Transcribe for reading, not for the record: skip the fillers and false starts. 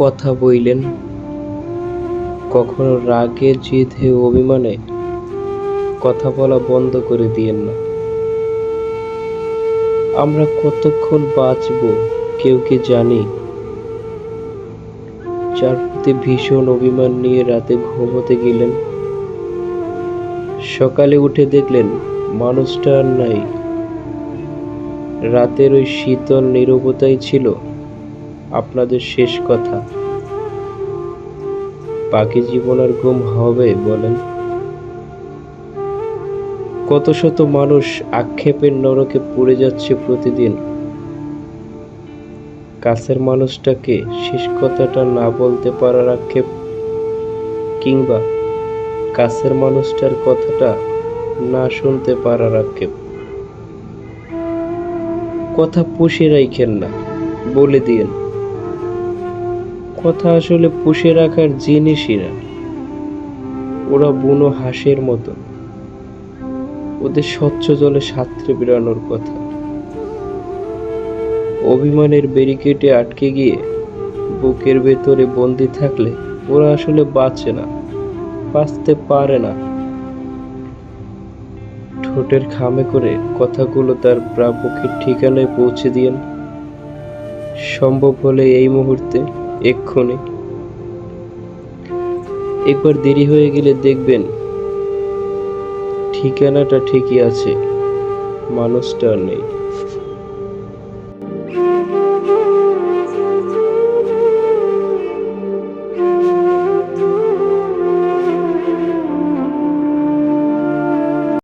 কথা বইলেন, কখনো রাগে জিদে অভিমানে কথা বলা বন্ধ করে দিয়েন না। আমরা কতক্ষণ বাঁচব কেউ কি জানি? যার প্রতি ভীষণ অভিমান নিয়ে রাতে ঘুমোতে গেলেন, সকালে উঠে দেখলেন মানুষটা আর নাই। রাতের ওই শীতল নীরবতাই ছিল আপনাদের শেষ কথা। বাকি জীবন আর ঘুম হবে বলেন? কত শত মানুষ আক্ষেপের নরকে পুড়ে যাচ্ছে প্রতিদিন। কাছের মানুষটাকে শেষ কথাটা না বলতে পারার আক্ষেপ, কিংবা কাছের মানুষটার কথাটা না শুনতে পারার আক্ষেপ। কথা পুষে রাখেন না, বলে দিয়েন। কথা আসলে পুষে রাখার জিনিসই না। ওরা বুনো হাঁসের মতো, ওদের স্বচ্ছ জলে সাঁতরে বেড়ানোর কথা। অভিমানের ব্যারিকেডে আটকে গিয়ে বুকের ভেতরে বন্দি থাকলে ওরা আসলে বাঁচে না, বাঁচতে পারে না। ঠোঁটের খামে করে কথাগুলো তার প্রাপকের ঠিকানায় পৌঁছে দিয়েন, সম্ভব হলে এই মুহূর্তে, এক্ষুনি। একবার দেরি হয়ে গেলে দেখবেন ঠিকানাটা ঠিকই আছে, মানুষটা আর নেই।